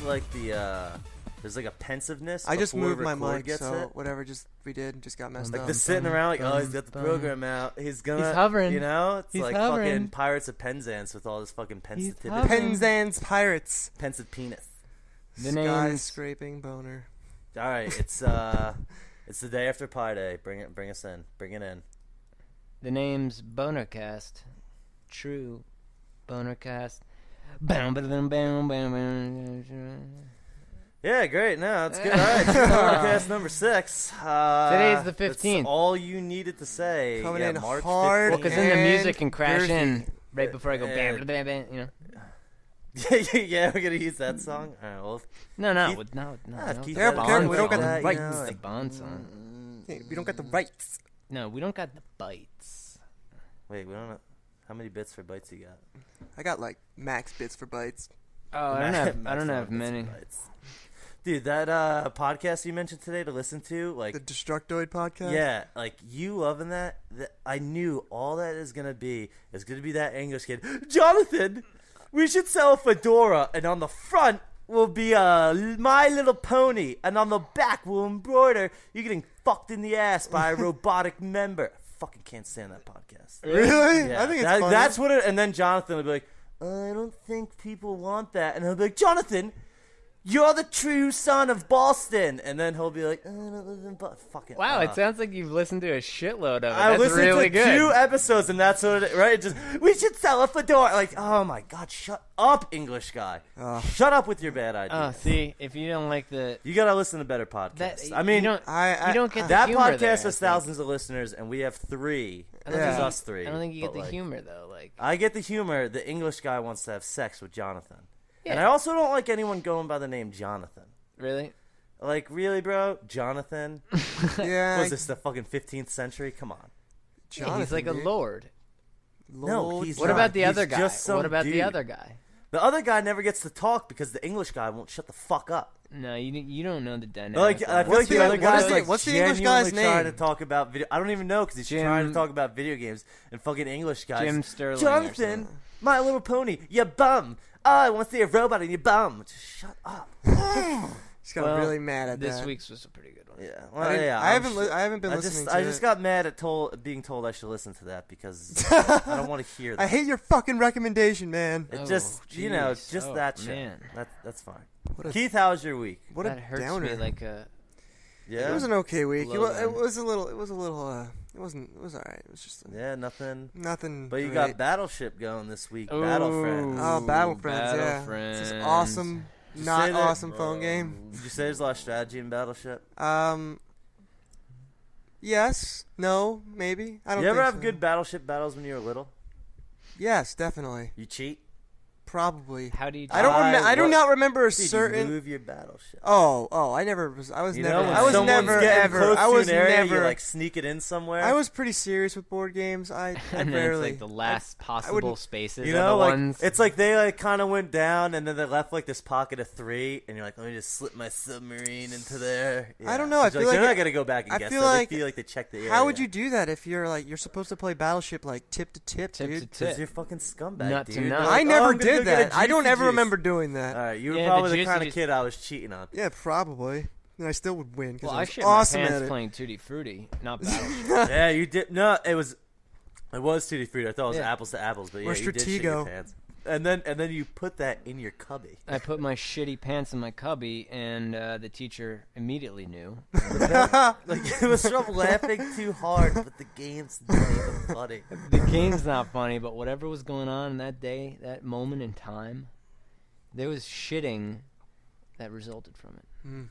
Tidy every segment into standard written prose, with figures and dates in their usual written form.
there's like there's like a pensiveness. I just moved my mic, mic, so whatever we did just got messed up. Like the sitting around, like, oh, he's got the program out. He's hovering. You know, it's he's like hovering. Fucking Pirates of Penzance with all this fucking pensitivity. Penzance Pirates. Pensive penis. The Sky scraping boner. All right, it's the day after Pi Day. Bring us in. Bring it in. The name's Bonercast. True Bonercast. Yeah, great. No, that's good. All right, Bonercast number 6. Today's the 15th. That's all you needed to say. Coming in March hard. 15th. Because then the music can crash girthy. in right before I go bam, bam, bam, bam, you know. Yeah, we're gonna use that song. All right, well, No. Keith Careful, had careful, we Bond don't got song, the you know, rights. It's the Bond song. Hey, we don't got the rights. No, we don't got the bites. Wait, we don't know. How many bits for bytes you got? I got like max bits for bytes. Oh, I don't have many. Dude, that podcast you mentioned today to listen to, like The Destructoid podcast? yeah, like you loving that I knew all that is gonna be that English kid. Jonathan, we should sell a fedora, and on the front will be a My Little Pony, and on the back we'll embroider you getting fucked in the ass by a robotic member. I fucking can't stand that podcast. Really? Yeah, I think it's funny. that's what it. And then Jonathan will be like, I don't think people want that, and he'll be like, Jonathan, you're the true son of Boston. And then he'll be like, I don't live in Boston. Fucking Wow, it sounds like you've listened to a shitload of it. I That's listened really to good. 2 episodes, and that's what it, right? It just, we should sell a fedora. Like, oh my God, shut up, English guy. Shut up with your bad Oh, ideas. see, if you don't like the... You gotta listen to better podcasts. I mean, you don't get the that humor podcast there, has thousands of listeners, and we have 3. This is us 3. I don't think you get but, the like, humor, though. Like, I get the humor. The English guy wants to have sex with Jonathan. Yeah. And I also don't like anyone going by the name Jonathan. really? Like, really, bro? Jonathan? Yeah. Was this the fucking 15th century? Come on. Yeah, he's like a dude. lord. No, he's What not. about the He's other guy? just some What about dude. the other guy? The other guy never gets to talk because the English guy won't shut the fuck up. No, you don't know the dynamic. Like, I feel What's like the the- other what guy's is the- like what's the English genuinely guy's trying to name? talk about video. I don't even know because he's Jim- trying to talk about video games and fucking English guys. Jim Sterling or Jonathan, something. My Little Pony, you bum. Oh, I want to see a robot in your bum. Just shut up. He's got really mad at this that. week's was a pretty good one. Yeah, I, well, didn't- yeah. I haven't been listening to I it. just got mad at being told I should listen to that because I don't want to hear that. I hate your fucking recommendation, man. It Oh, just, jeez. just Oh, that shit. man. That's fine. What a- Keith, how was your week? What That a hurts downer. me like a... Yeah. It was an okay week. Low It end. was a little. It was all right. It was just Yeah, nothing. nothing. But you great. got Battleship going this week. Ooh. Battle Friends. Oh, Battle Friends, Battle yeah. Friends. It's this awesome, Did you not say that- awesome phone game. Did you say there's a lot of strategy in Battleship? Yes, no, maybe. I don't. You ever think have so. good Battleship battles when you were little? Yes, definitely. You cheat? Probably. How do you... I don't. I do not remember a Dude, certain. you move your Battleship. Oh! I never was. I was You never. know, when I was someone's never getting ever. close I to was an area, never. you like sneak it in somewhere. I was pretty serious with board games. I And then rarely. it's like the last possible wouldn't- spaces You are know, the like ones... it's like they like kind of went down, and then they left like this pocket of 3, and you're like, let me just slip my submarine into there. I don't know, I 'Cause, feel like like they're it- not gonna go back and I guess feel that. like- They feel like they checked the area. How would you do that if you're like you're supposed to play Battleship like tip to tip, Tip dude? to Because tip. you're fucking scumbag, Nut to dude. nut. They're I like, never oh, I'm gonna did go get a that. I don't juicy ever juice. remember doing that. All right, you were Yeah, probably the the kind of juicy kid I was cheating on. Yeah, probably. And I still would win because Well, I I was shit awesome my at pants it. playing Tutti Frutti, not Battleship. Yeah, you did. No, it was Tutti Frutti. I thought it was Yeah. apples to apples, but yeah, Or you did shit your Stratego. pants. And then you put that in your cubby. I put my shitty pants in my cubby, and the teacher immediately knew. Like it was from laughing too hard, but the game's not even funny. The game's not funny, but whatever was going on that day, that moment in time, there was shitting that resulted from it.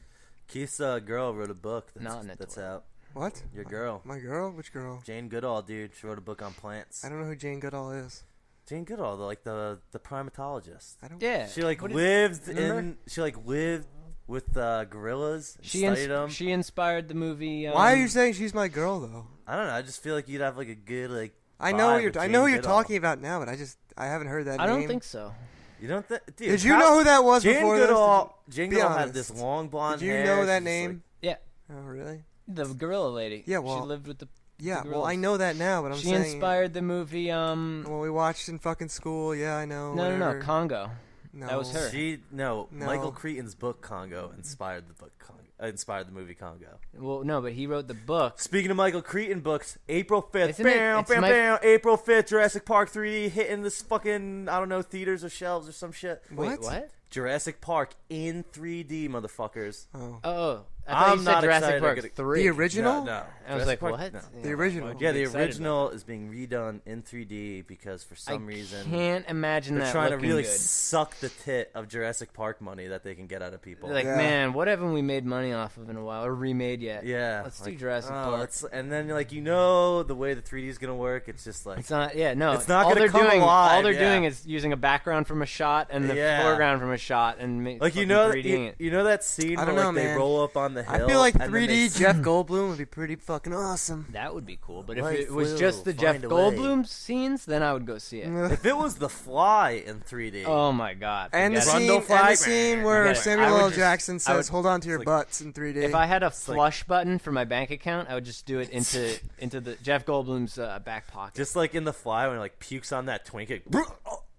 Keith's girl wrote a book Not in a that's toilet. out. What? Your girl, My girl? Which girl? Jane Goodall, dude. She wrote a book on plants. I don't know who Jane Goodall is. Jane Goodall, the primatologist. I don't. Yeah. She like What did- lived remember? in. She like lived with gorillas. And She studied them. she inspired the movie. Why are you saying she's my girl though? I don't know. I just feel like you'd have like a good like. I know vibe what you're. with I Jane know who you're Goodall. talking about now, but I haven't heard that I name. don't think so. You don't think? Dude, Did you know who that was Jane before Goodall? this? Jane Be Goodall had honest. this long blonde Did you hair. know that She's name? Yeah, Oh really? the gorilla lady. Yeah, well, she lived with the. Yeah. the Well, I gorillas. know that now, but I'm She saying. inspired the movie. When we watched in fucking school, yeah, I know. No, whatever. Congo. No. That was her. No. Michael Crichton's book Congo inspired the movie Congo. Well, no, but he wrote the book. Speaking of Michael Crichton books, April 5th, Isn't it- bam, it's bam, Mike- bam, April 5th, Jurassic Park 3D hitting this fucking, I don't know, theaters or shelves or some shit. Wait, what? Jurassic Park in 3D, motherfuckers. Oh. Oh, I thought I'm you said not Jurassic excited Park to get 3. The original? No. I was Jurassic like, Park- what? no. The original. I'd Yeah, be the excited original is being redone in 3D because for some I reason can't imagine they're that trying to looking really good. suck the tit of Jurassic Park money that they can get out of people. Like, Yeah. man, what haven't we made money off of in a while or remade yet? yeah, Let's do like, Jurassic oh, Park. let's- and then the way the 3D is gonna work, it's just like It's not. Yeah, no. It's not all gonna they're come doing, alive, All they're yeah. doing is using a background from a shot and the Yeah. foreground from a shot and like you fucking know 3D it. you know that scene I where don't like know, they man. roll up on the hill. I feel like and then 3D they- Jeff Goldblum would be pretty fucking awesome. That would be cool. But if Life it was will just the Jeff find a way. Goldblum scenes, then I would go see it. If it was The Fly in 3D, Oh my god! And the forget it. Rundle Fly. scene Forget where it. Samuel I would L. just- Jackson I says, would- "Hold on to your like- butts" in 3D. If I had a like- flush button for my bank account, I would just do it into the Jeff Goldblum's back pocket. just like in The Fly when he like pukes on that Twinkie, and then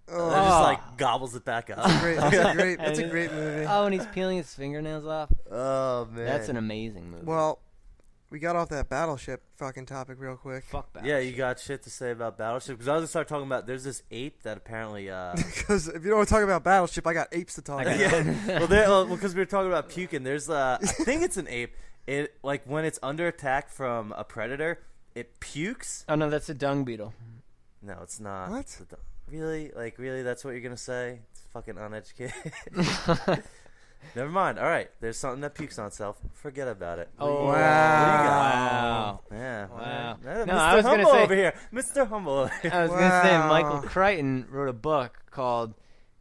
Oh. just like gobbles it back up. Great. That's a And- great movie. Oh, and he's peeling his fingernails off. Oh man, That's an amazing movie. Well, we got off that Battleship fucking topic real quick. Fuck that. yeah. You got shit to say about Battleship? Because I was gonna start talking about. There's this ape that apparently. Because if you don't want to talk about Battleship, I got apes to talk about. yeah. Well, because we were talking about puking. There's I think it's an ape. It like when it's under attack from a predator, it pukes. Oh no, that's a dung beetle. No, it's not. What? It's really? Like really? That's what you're gonna say? It's fucking uneducated. Never mind. All right. There's something that pukes on itself. Forget about it. Oh Wow. wow. Yeah. Wow. Mr. No, I was gonna Humble say- over here. Mr. Humble over here. I was gonna say Wow. Michael Crichton wrote a book called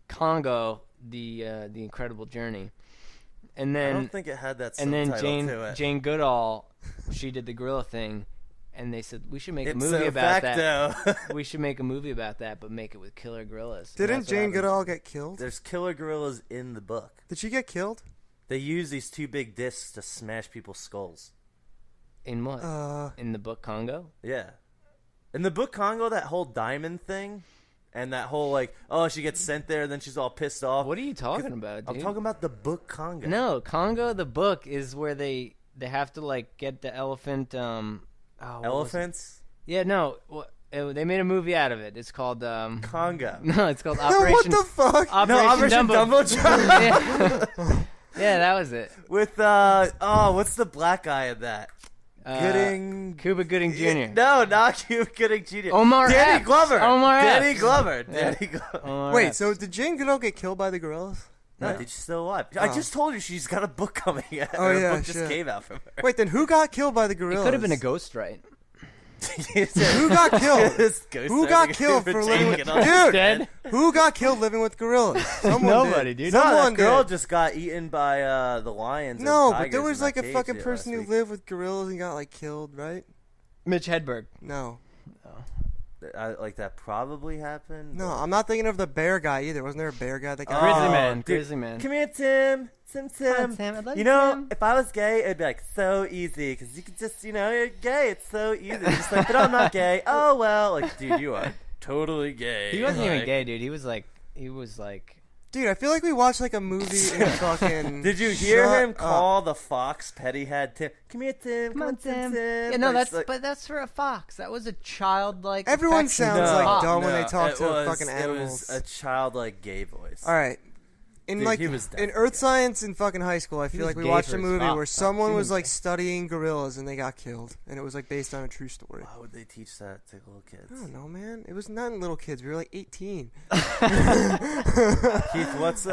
Congo: The Incredible Journey, and I then don't think it had that and then subtitle to it. Jane Goodall, she did the gorilla thing, and they said we should make a It's movie a about that. facto. We should make a movie about that, but make it with killer gorillas. And Didn't that's what Jane happened. Goodall get killed? There's killer gorillas in the book. Did she get killed? They use these two big discs to smash people's skulls. In what? In the book Congo? Yeah. In the book Congo, that whole diamond thing, and that whole like, oh, she gets sent there, and then she's all pissed off. What are you talking about, dude? I'm talking about the book Congo. No, Congo, the book, is where they have to like get the elephant. What was it? Elephants? Yeah, no. They made a movie out of it. It's called Congo. No, it's called what Operation. the fuck? Operation Dumbo. Dumbo. Yeah, that was it. With what's the black guy in that? Gooding. Cuba Gooding Jr. No, not Cuba Gooding Jr. Omar Danny Epps. Glover. Omar Danny Epps. Glover. Yeah. Danny Glover. Omar Wait, Epps. so did Jane Goodall get killed by the gorillas? No, dude, she's still alive. I just told you she's got a book coming out. Oh, Her yeah, book just shit. came out from her. Wait, then who got killed by the it gorillas? could have been a ghost, right? Who got killed? Who got killed for living with dude? Dead? Who got killed living with gorillas? Someone Nobody, did. dude. No, Someone that girl did. just got eaten by the lions. and No, but tigers there in was that like a cage fucking last person who week. lived with gorillas and got like killed, right? Mitch Hedberg. No. Like that probably happened. No, but- I'm not thinking of the bear guy either. Wasn't there a bear guy that got Grizzly Oh, Man. dude. Grizzly Man. Come here, Tim. Tim. Tim, I love You know, Tim. if I was gay, it'd be like so easy because you could just, you're gay. It's so easy. Just like, but I'm not gay. Oh well, like, dude, you are totally gay. He wasn't even Like, gay, dude. He was like. Dude, I feel like we watched like a movie in fucking. Did you hear Shut him up. call the fox pet he had Tim? Come here, Tim. Come on, Tim. Tim. Yeah, no, Like, that's like- but that's for a fox. That was a childlike. Everyone affectionate sounds fox. like dumb when they talk it to was- fucking animals. It was a childlike gay voice. All right. In Dude, like he was in definitely Earth gay. Science in fucking high school, I feel was like we gay watched for a his movie fox, where not someone was human like gay. studying gorillas and they got killed, and it was like based on a true story. Why would they teach that to little kids? I don't know, man. It was not in little kids. We were like 18. Keith, what's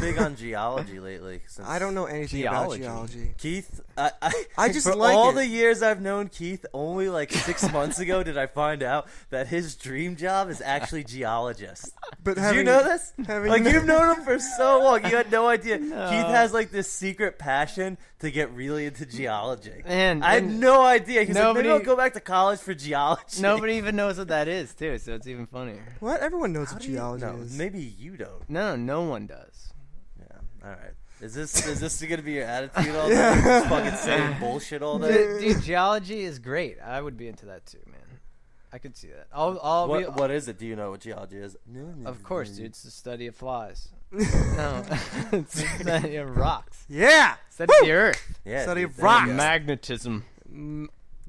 big on geology lately? Since I don't know anything Geology. about geology. Keith, I just for like all it. the years I've known Keith, only like 6 months ago did I find out that his dream job is actually geologist. But Did you know this? having Like no- you've known him for so long, you had no idea. No. Keith has like this secret passion to get really into geology. Man, I had and no idea. He's like, nobody- maybe I'll go back to college for geology. nobody even knows what that is, too. So it's even funnier. What? Everyone knows How what do you geology know? is. Maybe you don't. No one does. Yeah. All right. Is this gonna be your attitude all day? Just fucking saying bullshit all day. Dude, geology is great. I would be into that too, man. I could see that. I'll be, What is it? Do you know what geology is? Of course, dude. It's the study of flies. No. Rocks. Yeah. Study the Earth. Yeah, Study dude, of rocks. Magnetism.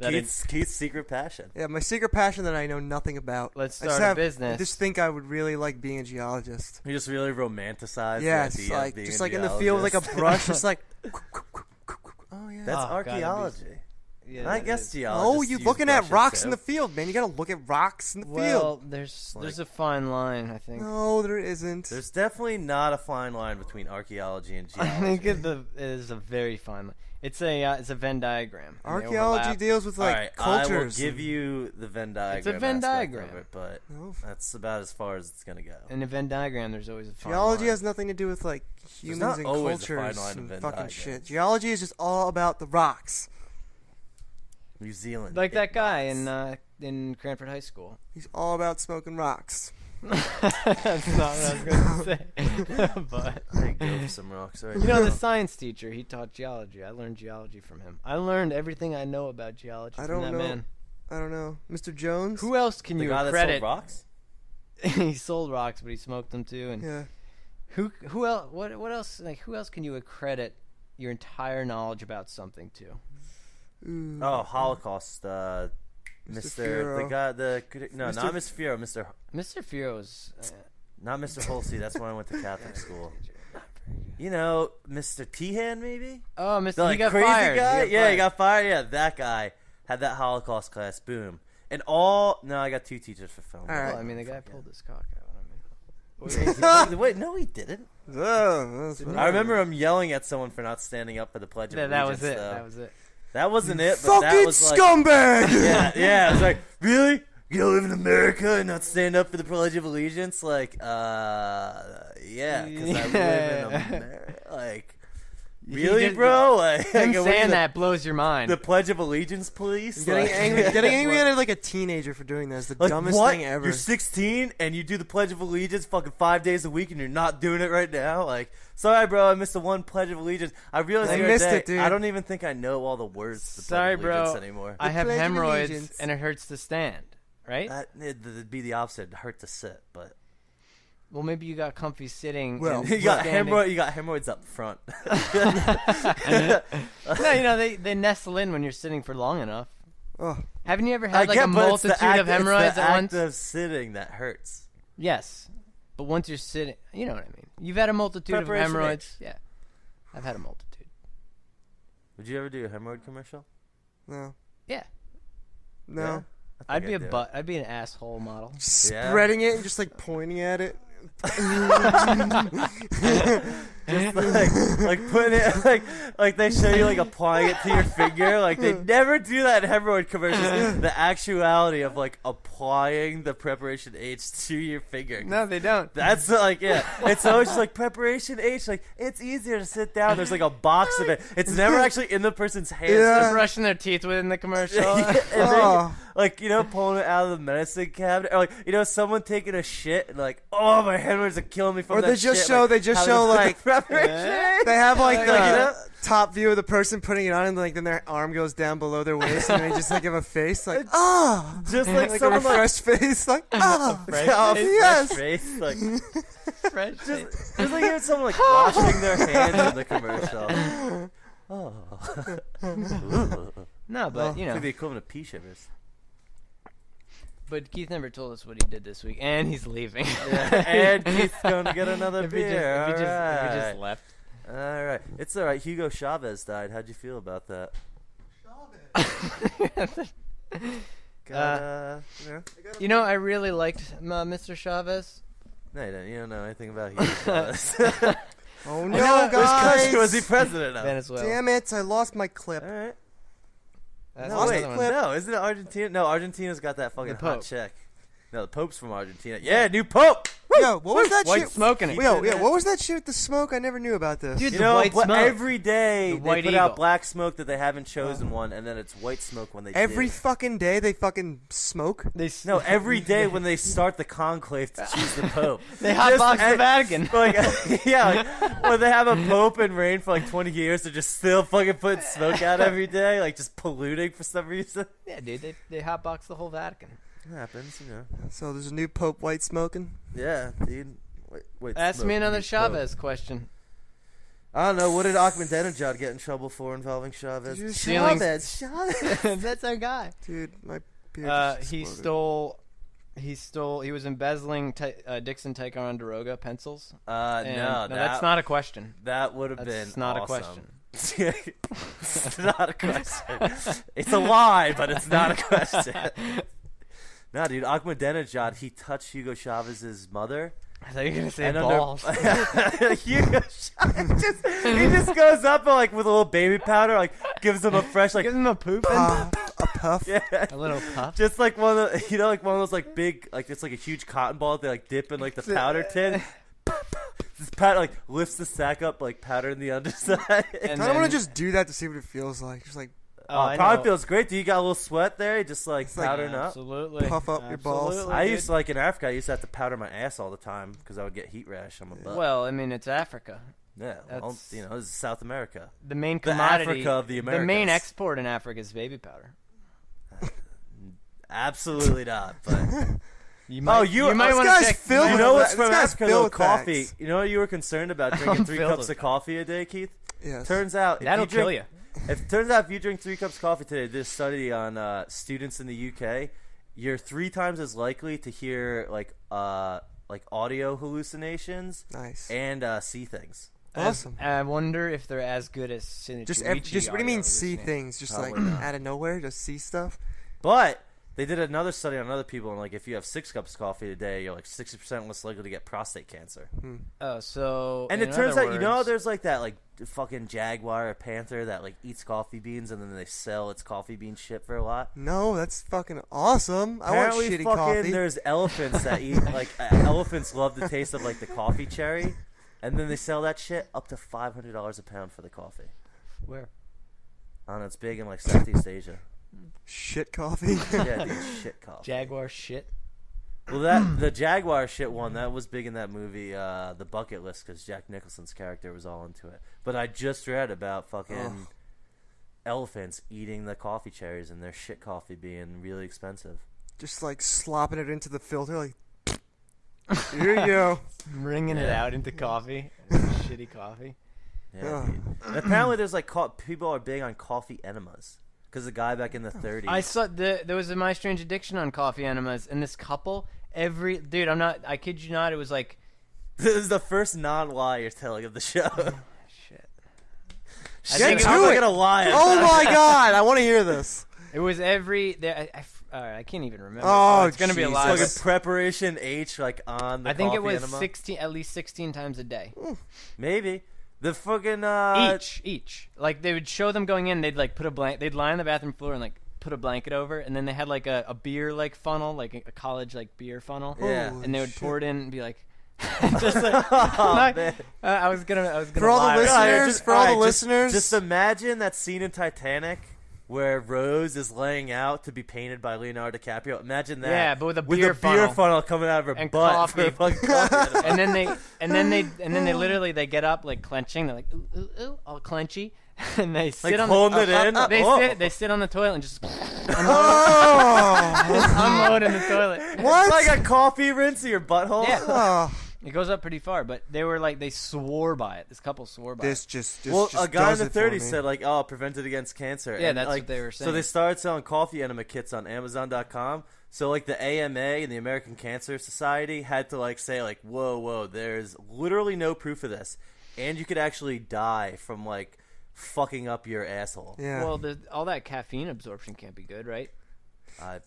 Keith's secret passion. Yeah, my secret passion that I know nothing about. Let's I just start a business. I just think I would really like being a geologist. You just really romanticize Yeah, the it's idea like of being just a like in the field with like a geologist. brush, just like. Oh yeah. That's Oh, gotta be- archaeology. Yeah, I that guess is. geologists. Oh, you use looking at brushes, rocks in too. the field, man. You gotta look at rocks in the Well, field. there's a fine line, I think. No, there isn't. There's definitely not a fine line between archaeology and I geology. think it is a very fine line. It's a Venn diagram. and they Archaeology overlap. deals with All like right, cultures. I will give you the Venn diagram. It's a Venn aspect of diagram. it, but No. that's about as far as it's gonna go. In a Venn diagram, there's always a fine Geology line. has nothing to do with like There's humans not and always a fine cultures line in and Venn fucking diagrams. shit. Geology is just all about the rocks. New Zealand, Like that big guy rocks. in Cranford High School. He's all about smoking rocks. That's not what I was going to say. But Hey, go for some rocks, right? you know, the science teacher, he taught geology. I learned geology from him. I learned everything I know about geology I from don't that know. man. I don't know, Mr. Jones. Who else can the you guy that credit? sold rocks. He sold rocks, but he smoked them too. And Yeah. who else? What else? Like who else can you accredit your entire knowledge about something to? Ooh. Oh, Holocaust. Mr. The Furo. guy, no, Mr. not Mr. Furo, Mr. Firo's. not Mr. Holsey. That's when I went to Catholic school. You know, Mr. Tehan, maybe. Oh, Mr. The he got crazy fired. guy. He Yeah, he fired. got fired. Yeah, that guy had that Holocaust class. Boom. And all. No, I got 2 teachers for film. All right. Well, I mean, the guy pulled his cock out. I mean, Wait, no, he didn't. Oh, that's I remember him yelling at someone for not standing up for the Pledge of yeah, Allegiance. that was it. though. That was it. That wasn't it. But that fucking was like, scumbag. yeah. I was like, really? You don't live in America and not stand up for the Pledge of Allegiance? Like, yeah, because I live in America. Like, really, just- bro? Like, Him what are saying the- that blows your mind. The Pledge of Allegiance, please. Getting Like- angry at like a teenager for doing that is the Like, dumbest what? thing ever. You're 16 and you do the Pledge of Allegiance fucking 5 days a week and you're not doing it right now? Like, sorry, bro, I missed the one Pledge of Allegiance. I realized I the other missed day, it, dude. I don't even think I know all the words to the Sorry, Pledge of Allegiance bro. anymore. I have Pledge of hemorrhoids Allegiance. and it hurts to stand, right? It'd be the opposite. It'd hurt to sit, but Well, maybe you got comfy sitting. Well, and you got standing. hemorrhoids. You got hemorrhoids up front. No, you know they nestle in when you're sitting for long enough. Oh, Haven't you ever had like get, a but it's the multitude of act- hemorrhoids it's the at act once? of sitting that hurts. Yes, but once you're sitting, you know what I mean. You've had a multitude of Preparation hemorrhoids. Yeah, I've had a multitude. Would you ever do a hemorrhoid commercial? no. Yeah, No. Yeah? I I'd think be a do it. butt. I'd be an asshole model. Yeah. Spreading it and just like pointing at it. Just like putting it like they show you like applying it to your finger. Like they never do that in hemorrhoid commercials. The actuality of like applying the preparation H to your finger. No, they don't. That's like, yeah. It's always just like preparation H. Like, it's easier to sit down. There's like a box of it. It's never actually in the person's hands. Yeah. They're brushing their teeth with in the commercial. And then, Oh. like, you know, pulling it out of the medicine cabinet. Or like, you know, someone taking a shit and like, oh, my hemorrhoids are killing me from Or that they just shit. show- Like, they just how show, they put like- the preparation H. They have like Like, the you know? top view of the person putting it on, and like then their arm goes down below their waist, and they just like have a face like Just like, like a someone like, refreshed face like Fresh oh, face. yes. fresh face. Like, Fresh face. just like even someone like washing their hands in the commercial. Oh. No, but you It's know. like the equivalent of pea shivers. But Keith never told us what he did this week, and he's leaving. And Keith's going to get another if he beer. just Alright. left. All right. It's all right. Hugo Chavez died. How'd you feel about that? You know, I really liked Mr. Chavez. No, you don't. You don't know anything about Hugo Chavez. Oh know, no, which country guys! was he president of? Venezuela. Damn it! I lost my clip. All right. That's No, Lost wait. the another clip. one. No, isn't it Argentina? No, Argentina's got that fucking The hot Pope. chick. No, the Pope's from Argentina. Yeah, new Pope. Yo, what was that White shit? smoking it. Yo, what was that shit with the smoke? I never knew about this. Dude, You the know, white smoke. every day The they white put out eagle. black smoke that they haven't chosen one, and then it's white smoke when they Every do. fucking day they fucking smoke. No, every day when they start the conclave to choose the Pope. They hotbox the and- Vatican. Like, yeah, like, when they have a Pope and reign for like 20 years, they're just still fucking putting smoke out every day, like just polluting for some reason. Yeah, dude, they hotbox the whole Vatican. It happens, you know. So there's a new Pope white smoking. Yeah, dude. Wait, Ask smoke, me another you smoke. Chavez question. I don't know. What did Ahmadinejad get in trouble for involving Chavez? Did you Stealing- Chavez. That's our guy. Dude, my beard just He exploded. he was embezzling Dixon Ticonderoga pencils. And No, that's not a question. That would have been That's not a awesome. question. It's not a question. It's a lie, but it's not a question. No, dude, Ahmadinejad, he touched Hugo Chavez's mother. I thought you were gonna say And balls. Hugo Chavez he just goes up and, like, with a little baby powder, like, gives him a fresh, like, Give him a poop. A puff. yeah. A little puff. Just like one of the, like one of those like big, like it's like a huge cotton ball that they like dip in like the powder tin. This powder like lifts the sack up like powder in the underside. And I want then- to just do that to see what it feels like. Just like I probably know. feels great. Do you got a little sweat there? Just like like- powdering up. Absolutely. Puff up your balls. Absolutely, I dude. used to like in Africa. I used to have to powder my ass all the time because I would get heat rash on my butt. Well, I mean, it's Africa. Yeah, well, that's- you know, this is South America. The main The commodity. Africa of the the Americas. main export in Africa is baby powder. Absolutely not. But You oh, might you might this want guy's to check. filled you with know what's this from guy's Africa? filled Though? with Coffee. facts. You know what you were concerned about drinking I'm 3 filled cups with of coffee a day, Keith? yes. Turns out That'll kill you. Turns out if you drink 3 cups of coffee today, this study on students in the UK, you're 3 times as likely to hear like audio hallucinations Nice. and see things. Awesome. I wonder if they're as good as Just Shinichi what do you mean audio see hallucination. things? Just like Probably not. out of nowhere, just see stuff. But they did another study on other people, and like if you have 6 cups of coffee a day, you're like 60% less likely to get prostate cancer. Oh, so And in it turns other out, you know, words- there's like that like fucking jaguar or panther that like eats coffee beans, and then they sell its coffee bean shit for a lot. No, that's fucking awesome. I want Apparently, shitty fucking coffee. there's elephants that eat like elephants love the taste of like the coffee cherry, and then they sell that shit up to $500 a pound for the coffee. Where? I don't know, it's big in like Southeast Asia. Shit coffee. Yeah, dude, shit coffee. Jaguar shit. Well, that the jaguar shit one that was big in that movie, The Bucket List, because Jack Nicholson's character was all into it. But I just read about fucking elephants eating the coffee cherries and their shit coffee being really expensive. Just like slopping it into the filter. Like, here you go. Wringing it Yeah. out into coffee. Shitty coffee. Yeah, Ugh. dude. And apparently there's like people are big on coffee enemas. Because the guy back in the 30s. I saw there was a My Strange Addiction on coffee enemas, and this couple I kid you not, it was like This is the first non-lie you're telling of the show. shit. Get to I'm not it. gonna lie. Oh my god, I want to hear this. It was every I can't even remember. Oh, it's gonna be a Jesus. lot. Like Yes. a preparation H, like on the I think it coffee was enema? at least 16 times a day. Maybe. The fucking Each. Like they would show them going in. They'd like they'd lie on the bathroom floor and like put a blanket over, and then they had like a beer like funnel, like a college like beer funnel. Yeah. Holy And they would shit. pour it in and be like, just like Oh, man. I was gonna For all the lie. listeners, listeners. Just imagine that scene in Titanic where Rose is laying out to be painted by Leonardo DiCaprio. Imagine that. Yeah, but with a with beer a beer funnel. funnel coming out of her And butt. coffee. For a fucking coffee enema. and then they literally they get up like clenching. They're like ooh ooh ooh, all clenchy, and they sit Like on holding the, it in? Oh. They sit on the toilet and just Oh. unload in the toilet. What? It's like a coffee rinse in your butthole. Yeah. Oh, It goes up pretty far, but they were like they swore by it. This couple swore by this it. just Well, just a guy in does the it for 30s me. said, like, oh, prevented against cancer. Yeah, And, that's like, what they were So saying. they started selling coffee enema kits on Amazon.com. So, like, the AMA and the American Cancer Society had to, like, say, like, whoa, there's literally no proof of this. And you could actually die from, like, fucking up your asshole. Yeah. Well, all that caffeine absorption can't be good, right? I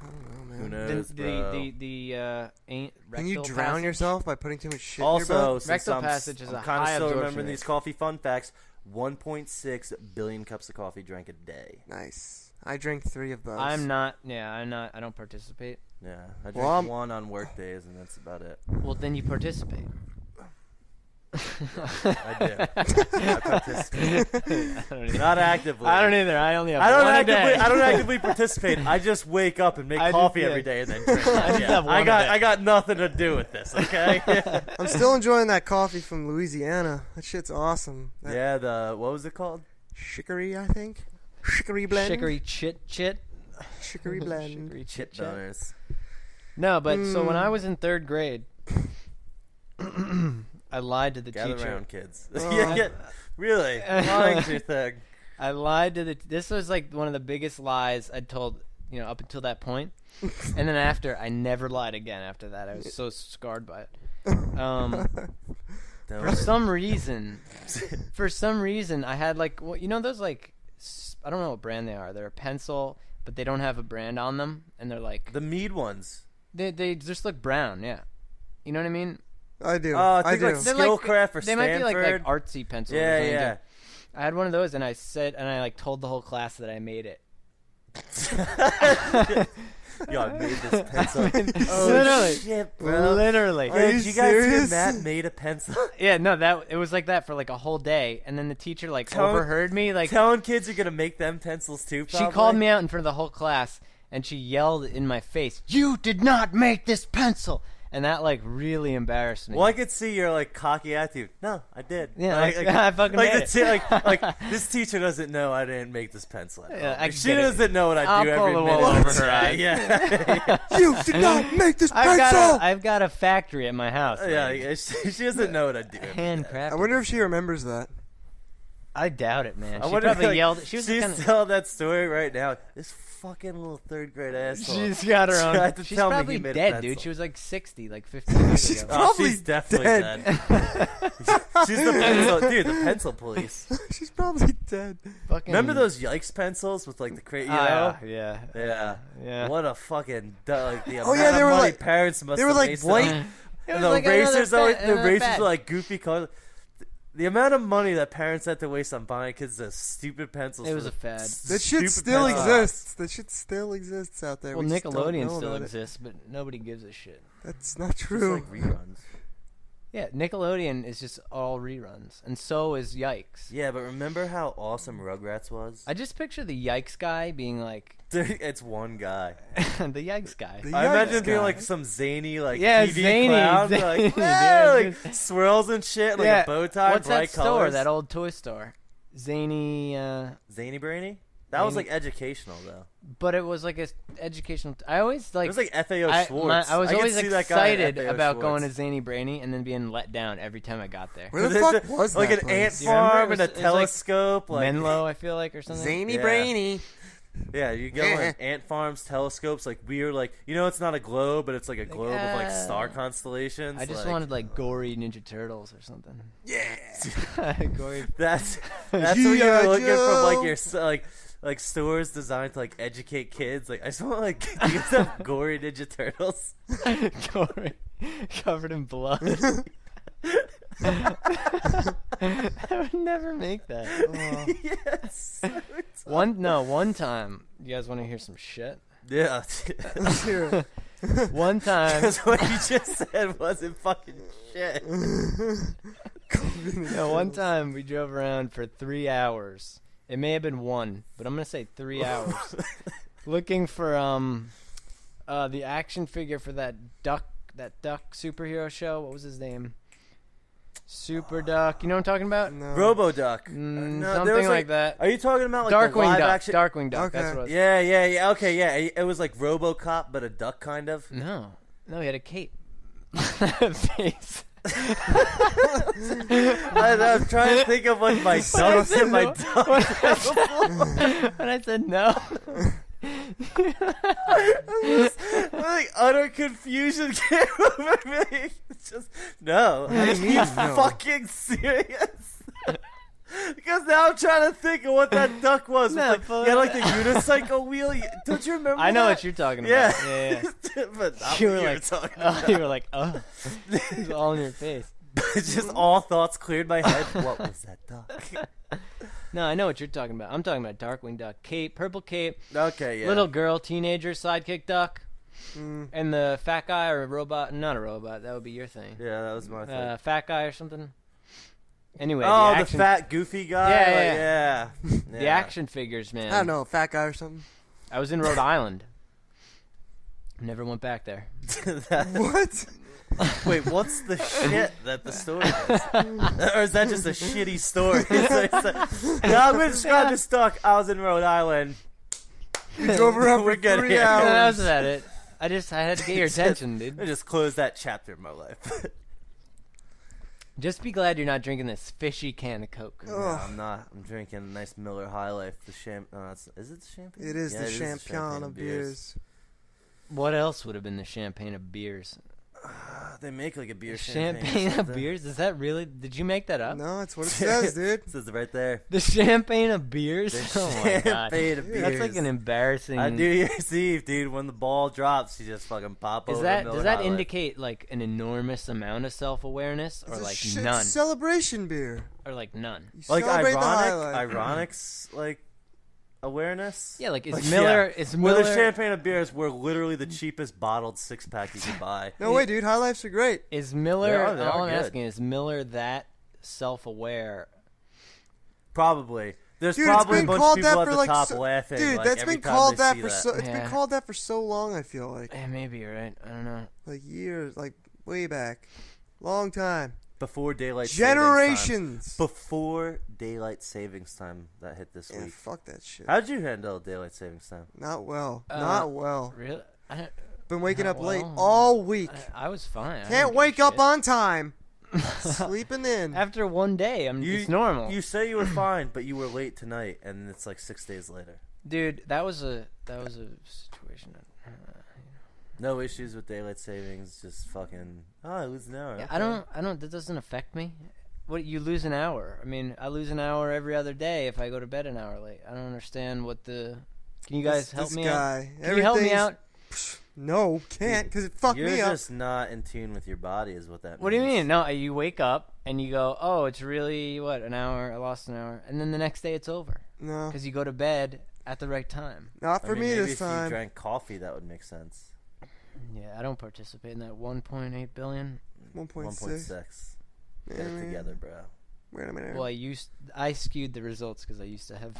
don't know, who man. knows, bro. The Can rectal you drown passage? yourself by putting too much shit in your Also, butt? since Rectal I'm passage is a kind of high still absorption remembering rate. these coffee fun facts, 1.6 billion cups of coffee drank a day. Nice. I drank 3 of those. I'm not. I don't participate. Yeah, I drink Well, I'm- one on work days, and that's about it. Well, then you participate. I do. I participate. I don't either. Not actively. I don't either. I only have I don't one a actively. day. I don't actively participate. I just wake up and make I just- coffee yeah. every day and then drink. I just Yeah. have one I a got. day. I got nothing to do with this. Okay. I'm still enjoying that coffee from Louisiana. That shit's awesome. That Yeah. The what was it called? Chicory, I think. Chicory blend. Chicory chit. Chicory blend. Chicory Chip chit. boners. No, but so when I was in 3rd grade, I lied to the Gather teacher. around, kids. Yeah, really. Lying's your thing. I lied to the. This was like one of the biggest lies I'd told. Up until that point, and then after, I never lied again. After that, I was so scarred by it. For some reason, I had like those like I don't know what brand they are. They're a pencil, but they don't have a brand on them, and they're like the Mead ones. They just look brown. Yeah, you know what I mean? I do. I I think do. like Skillcraft or they Stanford. might be like artsy pencils. Yeah, or something. yeah. I had one of those, and I like told the whole class that I made it. Yo, I made this pencil. Literally. Shit, bro. Literally. Are you Did you guys hear serious? Matt made a pencil? Yeah, no, it was like that for like a whole day, and then the teacher like overheard me, like telling kids you're gonna make them pencils too. Probably. she called me out in front of the whole class, and she yelled in my face, "You did not make this pencil!" And that like really embarrassed me. Well, I could see your like cocky attitude. No, I did. Yeah, like, I fucking made it. Like this teacher doesn't know I didn't make this pencil. Yeah, I she get it. doesn't know what I I'll do pull every the minute. wool of over the her day. eyes. Yeah. You did not make this pencil. I've got a factory at my house. Yeah, man. yeah, she doesn't know what I do. Handcrafted. I wonder if she remembers that. I doubt it, man. I She wonder, probably like, yelled. She was she's kind of. telling that story right now. This fucking little third grade asshole. She's got her tried own. to She's tell me probably he made a dead, pencil. dude. She was like 60, like 15 years She's ago. Oh, probably she's definitely dead. dead. She's the pencil, dude. The pencil police. She's probably dead. Fucking, Remember those Yikes pencils with like the crate? You know? Yeah. Yeah. What a fucking like the amount yeah, they of were money like- parents must they were have like wasted white- on- It was the like another racers, fat- the another racers fat. were like goofy colors. The amount of money that parents had to waste on buying kids the stupid pencils. It was for a fad. That shit stupid still pencils. exists. That shit still exists out there. Well, We just don't Nickelodeon know still about it. exists, but nobody gives a shit. That's not It's true. like reruns. Yeah, Nickelodeon is just all reruns, and so is Yikes. Yeah, but remember how awesome Rugrats was? I just picture the Yikes guy being like It's one guy. the Yikes guy. The I imagine Yikes it being guy. like some zany, like Yeah, TV zany, clown, zany, like, dude, "Yeah," like just- swirls and shit, like Yeah, a bow tie, What's bright that store? colors. That old toy store, Zany. Zany Brainy? That was Zany- like educational though. But it was like a educational. I always like. It was like FAO I Schwartz. was could always see that guy at excited FAO about going to Schwartz. Zany Brainy and then being let down every time I got there. Where the There's fuck a- was like that an place? ant Do you remember? farm and It a was like telescope. Like, Menlo, I feel like, or something. Zany Yeah. Brainy. yeah, you go in ant farms, telescopes, like weird, like it's not a globe, but it's like a globe of like star constellations. I just like, wanted like gory Ninja Turtles or something. Yeah. Gory. That's what G.I. you're looking from like Joe. your like stores designed to like educate kids. Like I just want like you guys have gory Ninja Turtles. Gory. Covered in blood. I would never make that. Oh. Yes. One time. You guys want to hear some shit? Yeah. Let's hear it. One time. Because what you just said wasn't fucking shit. No, one time we drove around for 3 hours. It may have been 1, but I'm gonna say 3 hours, looking for the action figure for that duck superhero show. What was his name? Super Duck. You know what I'm talking about? No. RoboDuck. No, there Something was, like that. Are you talking about like the Darkwing live Duck. action? Darkwing Duck. Okay. That's what it was. Yeah. Okay, yeah. It was like RoboCop, but a duck kind of. No, he had a cape. Face. I'm trying to think of like my ducks and my duck. When I said no. Like utter confusion came over me. It's just no. What do you mean, Are no? fucking serious? Because now I'm trying to think of what that duck was. No, It's but- like, yeah, like the unicycle wheel. Don't you remember? I know that? what you're talking about. Yeah, Yeah. but not You what were you like, were talking oh, about. you were like, oh, it's all in your face. It's just all thoughts cleared my head. What was that duck? No, I know what you're talking about. I'm talking about Darkwing Duck. Cape, purple cape, Okay, yeah. little girl, teenager, sidekick duck, Mm. and the fat guy or a robot. Not a robot. That would be your thing. Yeah, that was my thing. Fat guy or something. Anyway, Oh, the action, fat goofy guy. Yeah, yeah. the action figures, man. I don't know, fat guy or something. I was in Rhode Island. Never went back there. What? Wait, what's the shit that the story is? Or is that just a shitty story? I'm going to describe this duck. I was in Rhode Island. You drove around We're for getting 3 here. Yeah, that hours. was about it. I had to get your attention, dude. I just closed that chapter of my life. Just be glad you're not drinking this fishy can of Coke. No, I'm not. I'm drinking a nice Miller High Life. The is it the champagne? It is Yeah, the it is champagne of beers. What else would have been the champagne of beers? They make like a beer Champagne of beers? Is that really? Did you make that up? No, it's what it says, dude. It says it right there. The champagne of beers? The Oh my god. champagne of That's like beers. an embarrassing. On New Year's Eve, dude, when the ball drops, you just fucking pop over. Does that indicate like an enormous amount of self-awareness, or like none, Celebration beer. or like none? You like celebrate the highlight. ironics, like awareness? Yeah, like is Like, Miller? yeah. Is Where Miller? the champagne of beers were literally the cheapest bottled 6-pack you could buy. No way, dude. High Lifes are great. Is Miller? They are all I'm good. asking is Miller that self-aware? Probably. There's Dude, probably it's a been bunch called of people that at for the like top so, laughing. dude. Like, That's every been time called they that see for that. so. It's Yeah. been called that for so long. I feel like Maybe you're right. I don't know. years, like way back, long time, Before daylight savings time. generations. Before daylight savings time that hit this Yeah, week. fuck that shit. How'd you handle daylight savings time? Not well. Not well. Really? Been waking not up late well. all week. I was fine. I Can't didn't give wake a up shit. on time. Sleeping in. After one day, it's normal. You say you were fine, but you were late tonight, and it's like 6 days later. Dude, that was a situation. No issues with daylight savings, just fucking. Oh, I lose an hour. Yeah, okay. I don't. That doesn't affect me. What, you lose an hour? I mean, I lose an hour every other day if I go to bed an hour late. I don't understand what the. Can you guys help me out? Can you help me out? No, can't, because it fucked You're me up. just not in tune with your body, is what that means. What do you mean? No, you wake up and you go, oh, it's really what, an hour? I lost an hour, and then the next day it's over No, because you go to bed at the right time. not I for mean, me maybe this if you time. drank coffee, that would make sense. Yeah, I don't participate in that 1.8 billion. 1.6. 1.6. Get it together, bro. Wait a minute. Well, I skewed the results because I used to have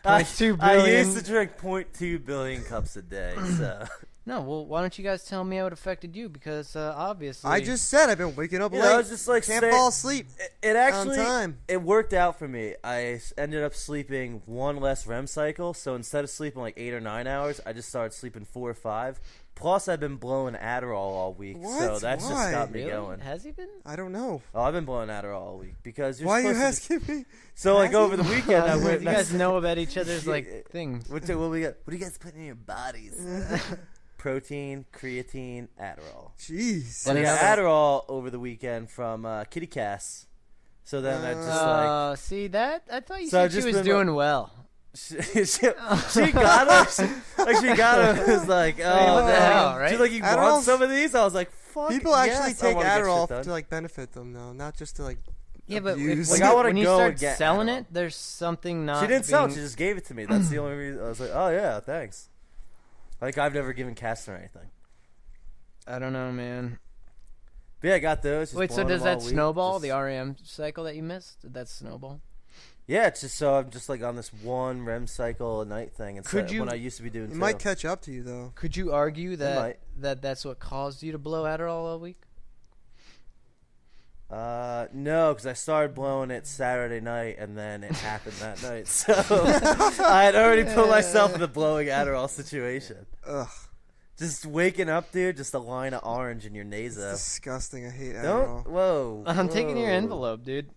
I 0.2 I billion. used to drink 0.2 billion cups a day, so. No, well, why don't you guys tell me how it affected you? Because obviously, I just said I've been waking up You late. know, it's just like Can't saying- fall asleep It actually on time. it worked out for me. I ended up sleeping one less REM cycle, so instead of sleeping like 8 or 9 hours, I just started sleeping 4 or 5. Plus, I've been blowing Adderall all week, so What? that's Why? just got me really? going. Has he been? I don't know. Oh, I've been blowing Adderall all week because you're Why are you supposed to. asking me? So like Has he? over the weekend, I went. you guys know about each other's like things. What we got? What do you guys put in your bodies? Protein, creatine, Adderall. Jeez. And I Any got other- Adderall over the weekend from Kitty Cass. So then I just like See that? I thought you So I've said she just was been, doing well. she got him. She got him. It was like, oh, what the hell, She's right? like, you Adderall's- want some of these? I was like, fuck. People actually yes, I take wanna get shit Adderall done. to like benefit them, though, not just to like. Yeah, but abuse. when, Like, I wanna when you go start and get selling Adderall. it, there's something not. She didn't sell it. being- She just gave it to me. That's the only reason. I was like, oh yeah, thanks. Like I've never given Castor anything. I don't know, man. But yeah, I got those. just Wait, so blowing does them that all week, snowball just- the REM cycle that you missed? Did that snowball? Yeah, it's just so I'm just like on this one REM cycle a night thing. Instead Could you- when I used to be doing It two. might catch up to you though. Could you argue might. that's what caused you to blow Adderall all week? No, because I started blowing it Saturday night, and then it happened that night. So I had already put myself in the blowing Adderall situation. Ugh, Just waking up, dude, just a line of orange in your it's naso. disgusting. I hate Don't. Adderall. Whoa. I'm taking your whoa. envelope, dude.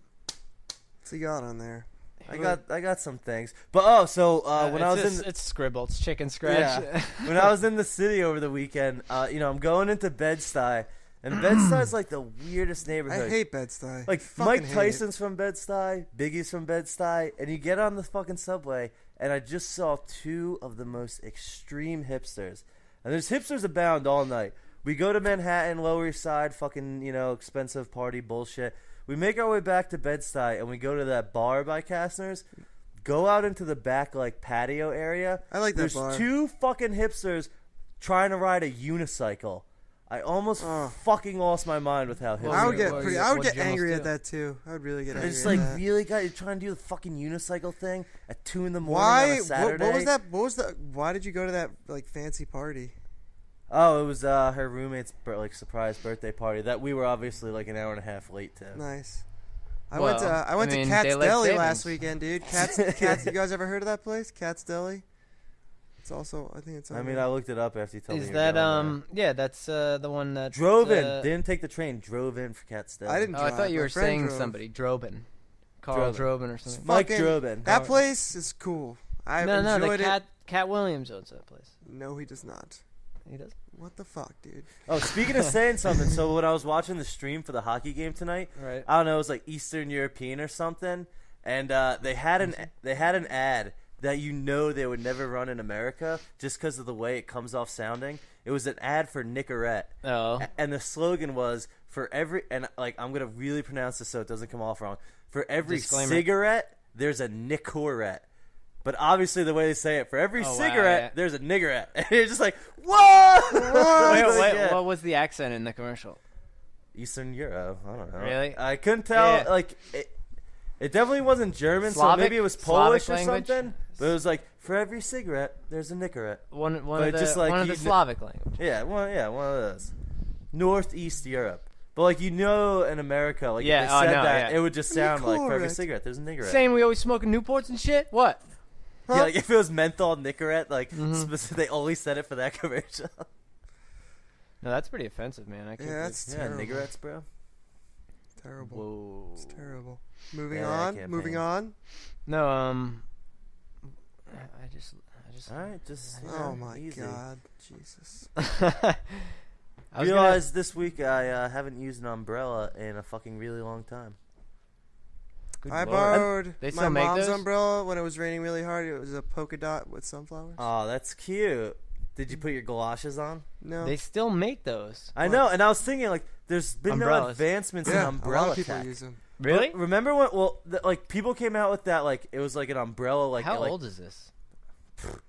What's he got on there? I got some things, but when I was in it's scribble, it's chicken scratch. Yeah. when I was in the city over the weekend, I'm going into Bed-Stuy, and Bed-Stuy's like the weirdest neighborhood. I hate Bed-Stuy. Like Fucking Mike hate it. Tyson's from Bed-Stuy, Biggie's from Bed-Stuy, and you get on the fucking subway, and I just saw two of the most extreme hipsters. And there's hipsters abound all night. We go to Manhattan, Lower East Side, fucking, expensive party bullshit. We make our way back to Bed-Stuy, and we go to that bar by Kastner's. Go out into the back, like, patio area. I like that There's bar. two fucking hipsters trying to ride a unicycle. I almost fucking lost my mind with how hipster I would it get was. pretty. I would What'd get you angry almost at do? that too. I would really get They're angry. just at like, that. really, guys, you're trying to do the fucking unicycle thing at 2 in the morning Why? on a Saturday? What was that? What was the? Why did you go to that like fancy party? Oh, it was her roommate's surprise birthday party that we were obviously like an hour and a half late to. Nice. I Well, went to I to mean, Cat's daylight Deli savings. last weekend, dude. Cat's. You guys ever heard of that place? Cat's Deli. It's also, I think it's. I mean, I looked it up after you told me. Is you were that going there. Yeah, that's the one that Drove in. Didn't take the train. Drove in for Cat Step. I didn't. Oh, I drive. thought you My were friend saying drove. somebody. Drobin. Carl Drobin or something. Mike Fucking- Drobin. That place is cool. I No, enjoyed the it. Cat Williams owns that place. No, he does not. He does. What the fuck, dude? Oh, speaking of saying something, so when I was watching the stream for the hockey game tonight, Right. I don't know, it was like Eastern European or something, and they had an ad that they would never run in America just because of the way it comes off sounding. It was an ad for Nicorette. Oh. And the slogan was I'm gonna really pronounce this so it doesn't come off wrong. For every Disclaimer. cigarette, there's a Nicorette. But obviously, the way they say it, for every Oh, wow, cigarette, yeah. there's a niggerette. And you're just like, whoa! Wait, Yeah. what was the accent in the commercial? Eastern Euro. I don't know. Really? I couldn't tell. Yeah. Like, it definitely wasn't German, Slavic? so maybe it was Polish Slavic or language? something. But it was like, for every cigarette, there's a Nicorette. One But of the just like one of you the kn- Slavic language. Yeah, one of those. Northeast Europe. But, like, in America, like, Yeah, if they oh, said no, that, yeah. it would just sound like, for every Nicorette. cigarette, there's a Nicorette. Saying we always smoking Newports and shit. What? Yeah, like, if it was menthol Nicorette, like, Mm-hmm. they only said it for that commercial. No, that's pretty offensive, man. I can't. Yeah, that's Yeah, terrible. Nicorettes, bro. Terrible. Whoa. It's terrible. Moving Yeah, on. campaign. Moving on. No, I just. All right, just Oh my easy. god, Jesus. I was Realized this week I haven't used an umbrella in a fucking really long time. Good I Lord. borrowed They my still make mom's those? umbrella when it was raining really hard. It was a polka dot with sunflowers. Oh, that's cute. Did you put your galoshes on? No. They still make those. I know, and I was thinking like, there's been no Umbrellas. advancements in yeah, a umbrella lot of people tech. use them. Really? Remember when? Well, like people came out with that like it was like an umbrella like How like, old is this?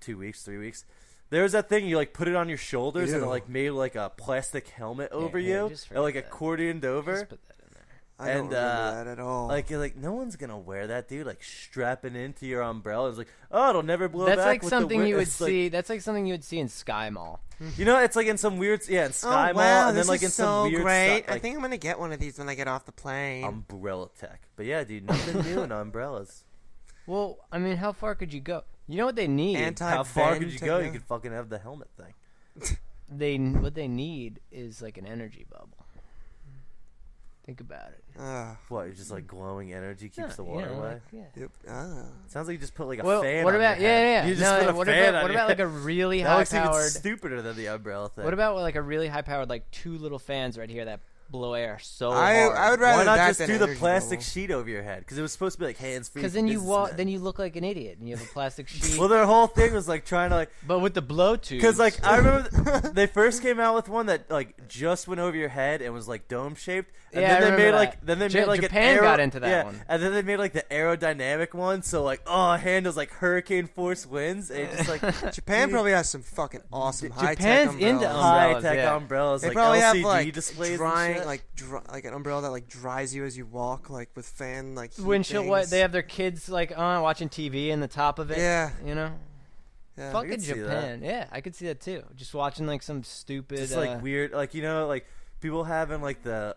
2 weeks, 3 weeks. There was that thing you like put it on your shoulders and it Ew. like made like a plastic helmet over here, you, just or like forget that. accordioned over. Just put that in there. I don't And, remember that at all. Like you're like, no one's gonna wear that, dude. Like strapping into your umbrella. It's like, oh, it'll never blow That's back. like with the something wind. you would It's like- see. That's like something you would see in Sky Mall. You know, it's like in some weird, in Sky oh Mall, wow, and this then like is in some so weird great. stuff, like, I think I'm gonna get one of these when I get off the plane. umbrella tech. But yeah, dude, nothing new in umbrellas. Well, I mean, how far could you go? You know what they need? How far Anti-bend could you go? You techno- could fucking have the helmet thing. What they need is like an energy bubble. Think about it. What? You're just like glowing energy keeps Yeah, the water you know, away. like, yeah. Yep. Sounds like you just put like a Well, fan. what on about your head. yeah? You just No, put a what fan about on your like head. a really That high looks even powered? stupider than the umbrella thing. What about like a really high powered like two little fans right here that blow air so I hard? would rather Why not that just than do the energy plastic bubble. sheet over your head? Because it was supposed to be like hands free. Because then you look like an idiot and you have a plastic sheet. Well, their whole thing was like trying to like. but with the blow tube. Because like I remember they first came out with one that like just went over your head and was like dome shaped. And Yeah, I then they remember made that. like Japan an got into that yeah, one. And then they made like the aerodynamic one, so like handles like hurricane force winds. And it's just like Japan probably has some fucking awesome high tech Japan's umbrellas. into high umbrellas, tech yeah. umbrellas, They like probably LCD have like displays drying, and shit. like an umbrella that like dries you as you walk, like with fan like heat windshield. What things. they have their kids like watching TV in the top of it. Yeah. You know. Yeah. Fucking could see Japan. Yeah, I could see that too. Just watching like some stupid. Just like weird, like like people having like the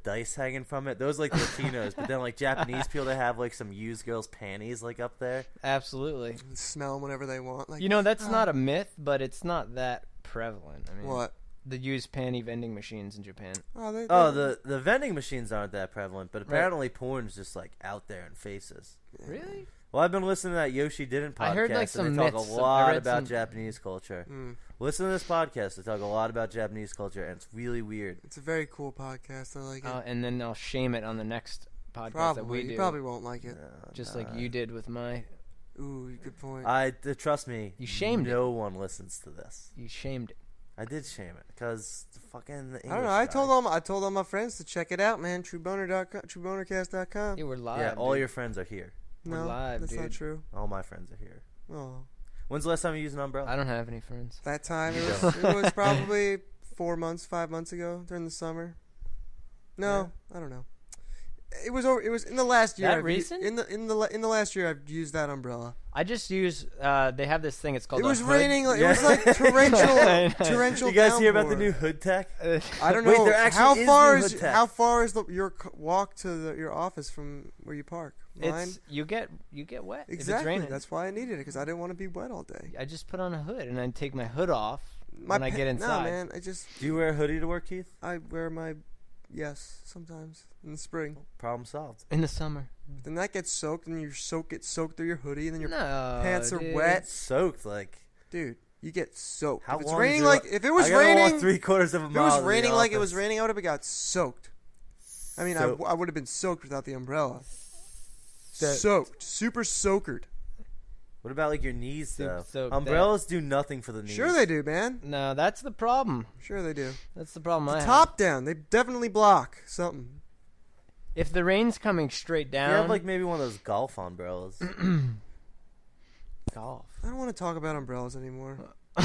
dice hanging from it. Those like Latinos, but then like Japanese people that have like some used girls' panties like up there. Absolutely. Smell them whenever they want. Like You know that's not a myth, but it's not that prevalent. I mean, what? the used panty vending machines in Japan. Oh, The vending machines aren't that prevalent, but apparently porn's just like out there in faces. Really? Well, I've been listening to that Yoshi Didn't podcast, I heard, like, some and they talk myths. a I lot read about some- Japanese culture. Mm. Listen to this podcast. They talk a lot about Japanese culture, and it's really weird. It's a very cool podcast. I like it. And then I'll shame it on the next podcast probably. that we do. You probably won't like it. Just like you did with my. Ooh, good point. Trust me. You shamed no one listens to this. You shamed it. I did shame it because fucking the English I don't know. I guy. told all my friends to check it out, man. TrueBonercast.com. You were live. Yeah, all dude. your friends are here. We're No, live, that's not dude. true. All my friends are here. Oh, When's the last time you used an umbrella? I don't have any friends. that time it was probably 5 months ago during the summer. No, I don't know. It was in the last year. That I've recent? in the last year I've used that umbrella. I just use. They have this thing. It's called. It was a hood. raining. It was like torrential. You guys hear about the downpour. new hood tech? I don't Wait, know. there actually is new hood tech. How far is your walk to your office from where you park? Mine? It's you get wet. If it's Exactly. raining. That's why I needed it because I didn't want to be wet all day. I just put on a hood and I take my hood off when I get inside. No, man. Do you wear a hoodie to work, Keith? I wear my. Yes, sometimes in the spring. Problem solved. In the summer. Then that gets soaked, and you get soaked through your hoodie, and then your No, pants are dude. wet. Soaked, like. Dude, you get soaked. How If it's long raining is it? like if it was I gotta raining, walk 3/4 of a if it mile. was to the raining like it was office. raining, I would have got soaked. I mean, Soaked. I would have been soaked without the umbrella. Soaked. Soaked, super soakered. What about like your knees though? Soaked Umbrellas do nothing for the knees. Sure they do, man. No, that's the problem. Sure they do. That's the problem I The have. top down, they definitely block something. If the rain's coming straight You down. have like maybe one of those golf umbrellas. golf. I don't want to talk about umbrellas anymore. I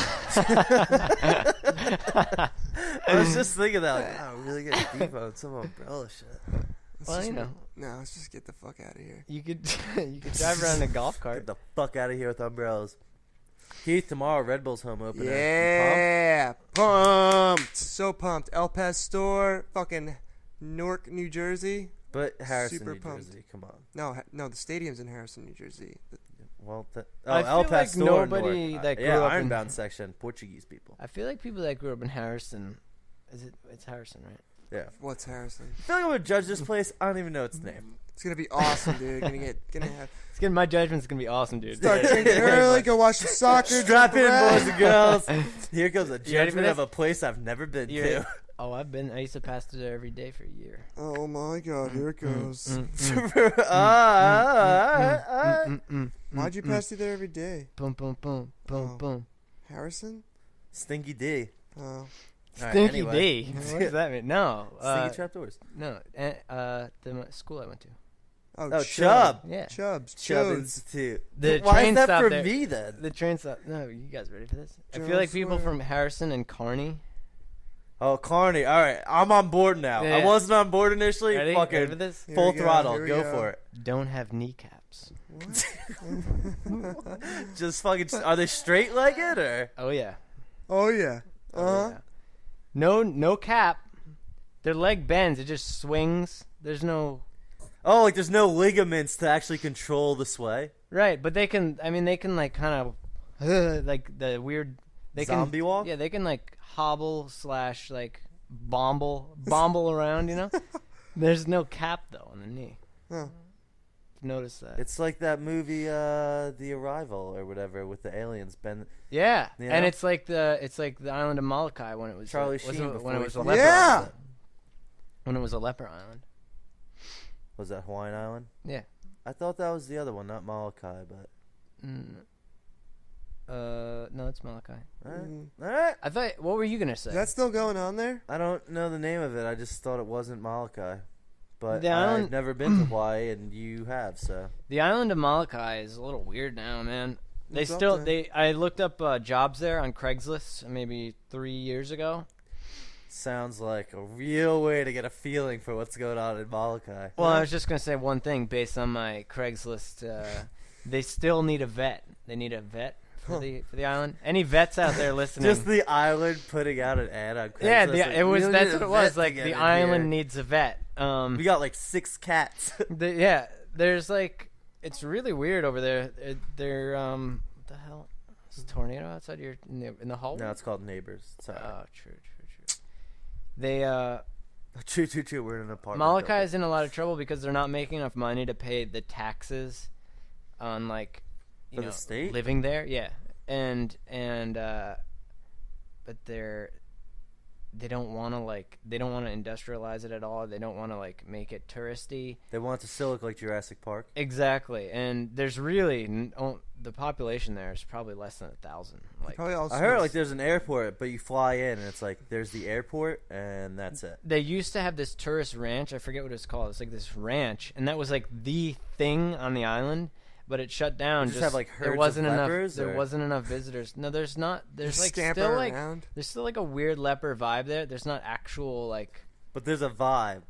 was just thinking that, like, wow, really get deep on some umbrella shit. Well, you know. No, let's just get the fuck out of here. You could drive around in a golf Get cart. the fuck out of here with umbrellas. Keith, tomorrow Red Bull's home opener. You Yeah, pumped. So pumped. El Pastor, fucking Newark, New Jersey. pumped? But Harrison, Super New pumped. Jersey. Come on. No, the stadium's in Harrison, New Jersey. Well, I El feel like Pastor. nobody Newark. that grew yeah, up in- Ironbound section, Portuguese people. I feel like people that grew up in Harrison. It's Harrison, right? Yeah. What's Harrison? I feel like I'm gonna judge this place. I don't even know its name. It's gonna be awesome, dude. Gonna have My judgment's gonna be awesome, dude. start drinking early. Go watch the soccer. Strap in, drink the boys Red. and girls. Here goes a You ready for judgment this? of a place I've never been You to. ready? Oh, I used to pass through there every day for a year. Oh my God, here it goes. Why'd you pass through there every day? Boom, boom, boom, boom, Oh. boom. Harrison? Stinky D. Oh, All right, Stinky anyway. D. What does that mean? No. Stinky trapdoors. No. The school I went to. Oh, Chubb. Yeah. Chubbs. Chubb Chodes. Institute. The Why train is that stop for there- me then? The train stop. No, you guys ready for this? I Joe feel like people Sawyer. from Harrison and Kearney. Oh, Carney. All right, I'm on board now. Yeah. I wasn't on board initially. Ready? Fucking Ready for this? Here full we go, throttle. here we Go go. for it. Don't have kneecaps. What? Just fucking. Are they straight legged or? Oh yeah. Oh yeah. Oh, yeah. No cap. Their leg bends. It just swings. There's no. Oh, like there's no ligaments to actually control the sway. Right, but they can. I mean, they can like kind of like the weird. They Zombie can, walk? Yeah, they can like hobble / like bomble around. You know. There's no cap though on the knee. Huh. Notice that. It's like that movie, The Arrival or whatever, with the aliens. Yeah, You and know? it's like the island of Molokai when it was Charlie was Sheen it- before when it he was a flew. leper Yeah. island. When it was a leper island. Was that Hawaiian Island? Yeah. I thought that was the other one, not Molokai, but. No, it's Molokai. All right. Mm. All right. I thought. What were you gonna say? Is that still going on there? I don't know the name of it. I just thought it wasn't Molokai. But The I've island- never been to Hawaii, and you have, so. The island of Molokai is a little weird now, man. They What's up still there? I looked up jobs there on Craigslist maybe 3 years ago. Sounds like a real way to get a feeling for what's going on in Molokai. Well, I was just gonna say one thing based on my Craigslist. They still need a vet. They need a vet for the island. Any vets out there listening? Just the island putting out an ad on Craigslist. yeah, like, it was. we That's need a what it was. vet to Like get the in island here. needs a vet. We got like 6 cats. There's like it's really weird over there. They're what the hell? Is a tornado outside your in the hallway? No, it's called Neighbors. Sorry. Oh, true. They True. We're in an apartment. Molokai is in a lot of trouble because they're not making enough money to pay the taxes on like you For the know state? living there. Yeah, and but they don't want to industrialize it at all. They don't want to like make it touristy. They want it to still look like Jurassic Park. Exactly, and there's really the population there is probably less than 1,000. Like Probably all I heard sorts. like there's an airport, but you fly in and it's like there's the airport and that's it. they used to have this tourist ranch. I forget what it's called. It's like this ranch, and that was like the thing on the island. But it shut down. Just have, like, there herds wasn't of enough. lepers, There or- wasn't enough visitors. No, there's not. There's Just like scamper still like around. there's still like a weird leper vibe there. There's not actual like But there's a vibe.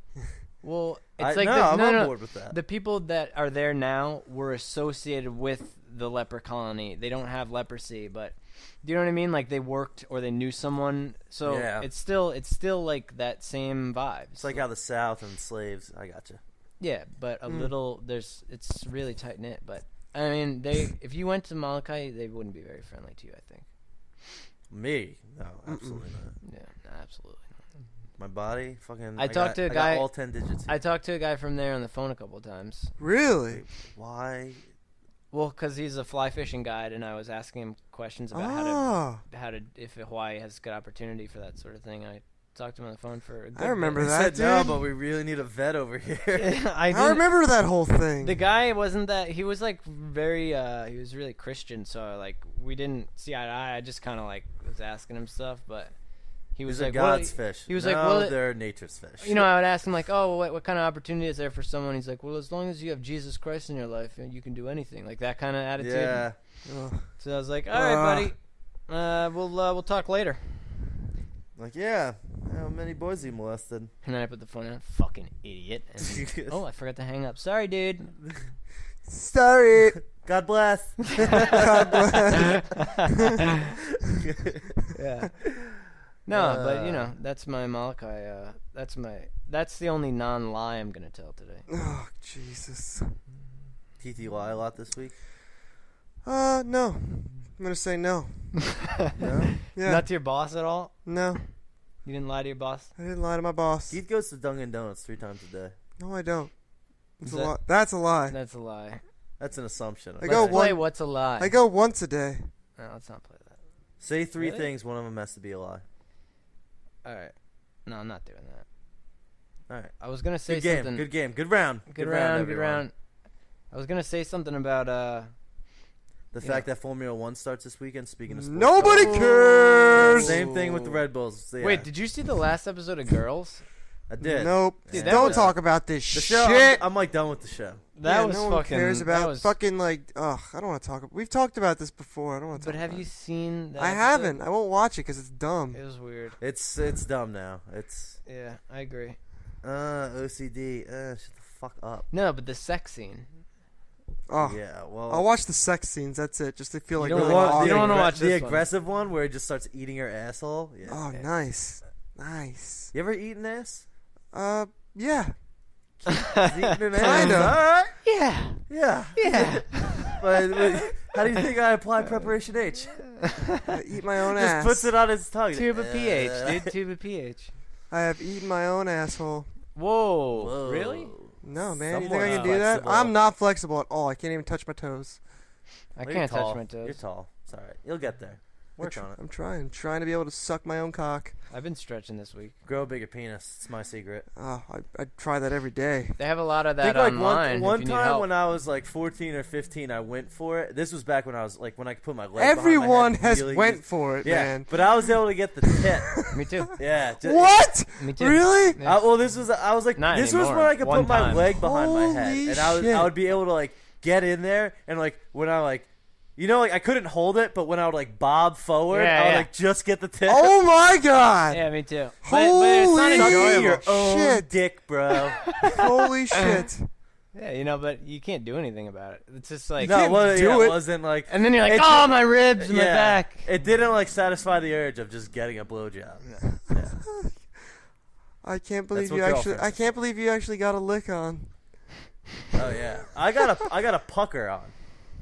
Well, it's I'm on board with that. The people that are there now were associated with the leper colony. They don't have leprosy, but do you know what I mean? Like they worked or they knew someone. So it's still like that same vibe. It's like how the South and slaves. I gotcha. Yeah, but a little. It's really tight knit. But I mean, if you went to Molokai, they wouldn't be very friendly to you. I think. Me? No, absolutely not. Yeah, absolutely not. My body, fucking. I talked to a guy. Got all 10 digits. Here. I talked to a guy from there on the phone a couple times. Really? Why? Well, because he's a fly fishing guide, and I was asking him questions about how to if Hawaii has good opportunity for that sort of thing. I talked to him on the phone for a good I remember bit. that, said, dude. No, but we really need a vet over here. I remember that whole thing. The guy wasn't that. He was like very. He was really Christian, so like we didn't see eye to eye. I just kind of like was asking him stuff, but he was like, God's fish. He was no, like, well, they're nature's fish. You know, I would ask him like, oh, what kind of opportunity is there for someone? He's like, well, as long as you have Jesus Christ in your life, you can do anything. Like that kind of attitude. Yeah. So I was like, all right, buddy, we'll talk later. Like, yeah, how many boys he molested? And then I put the phone down. Fucking idiot. And I forgot to hang up. Sorry, dude. Sorry. God bless. God bless. Yeah. No, but you know, that's my Molokai. That's the only non-lie I'm gonna tell today. Oh, Jesus. TTYL a lot this week? No. I'm gonna say no. No? Yeah. Not to your boss at all? No. You didn't lie to your boss? I didn't lie to my boss. Keith goes to Dunkin' Donuts 3 times a day. No, I don't. That's a lie. That's a lie. That's a lie. That's an assumption. Let's play What's a Lie. I go once a day. No, let's not play that. Say 3 Really? things, one of them has to be a lie. All right. No, I'm not doing that. All right. I was gonna say Good game. something. Good game. Good round. Good round. I was gonna say something about the fact that Formula 1 starts this weekend. Speaking of sports, Nobody cares. Same thing with the Red Bulls. So, yeah. Wait, did you see the last episode of Girls? I did. Nope. Dude, Don't talk about this The show, shit. I'm like done with the show. That was no fucking. one cares about that was, fucking like. Ugh, I don't want to talk. We've talked about this before. I don't want to. But have you seen? That I episode? haven't. I won't watch it because it's dumb. It was weird. It's dumb now. It's Yeah, I agree. OCD. Shut the fuck up. No, but the sex scene. Oh, Yeah. Well, I'll watch the sex scenes. That's it. Just to feel like You don't really want- awkward. you don't wanna watch the this one. aggressive one where it just starts eating your asshole. Yeah. Oh, nice. Nice. You ever eaten ass? Yeah. He's eating an ass. Kinda. All right. Yeah. Yeah. Yeah. But how do you think I apply preparation H? I eat my own Just ass. puts it on his tongue. Tube of pH, dude. Tube of pH. I have eaten my own asshole. Whoa. Whoa. Really? No, man. You think Somewhat I can do that? flexible. I'm not flexible at all. I can't even touch my toes. I Well, can't you're tall. touch my toes. You're tall. It's all right. You'll get there. Work on it. I'm trying to be able to suck my own cock. I've been stretching this week. Grow a bigger penis. It's my secret. Oh, I try that every day. They have a lot of I that think like online. one if you need time help. when I was like 14 or 15, I went for it. This was back when I was like when I could put my leg. Everyone behind my head has really went easy. for it, Yeah, man. but I was able to get the tip. Me too. Yeah. What? Me too. Really? Yeah. Well, this was I was like Not this was anymore. when I could One put my time. leg behind my head, Holy and shit. I would be able to like get in there and like when I like. You know, like I couldn't hold it, but when I would like bob forward, Yeah, I would yeah. like just get the tip. Oh my god! Yeah, me too. Holy but it's not shit. enjoyable. Your own Shit. dick, bro. Holy shit! Yeah, you know, but you can't do anything about it. It's just like, No, well, do yeah, it. it wasn't like. and then you're like, It oh, ju- my ribs, and my yeah, back. It didn't like satisfy the urge of just getting a blowjob. Yeah. I can't believe what you actually. girlfriends I can't believe you actually got a lick on. Oh yeah, I got a pucker on.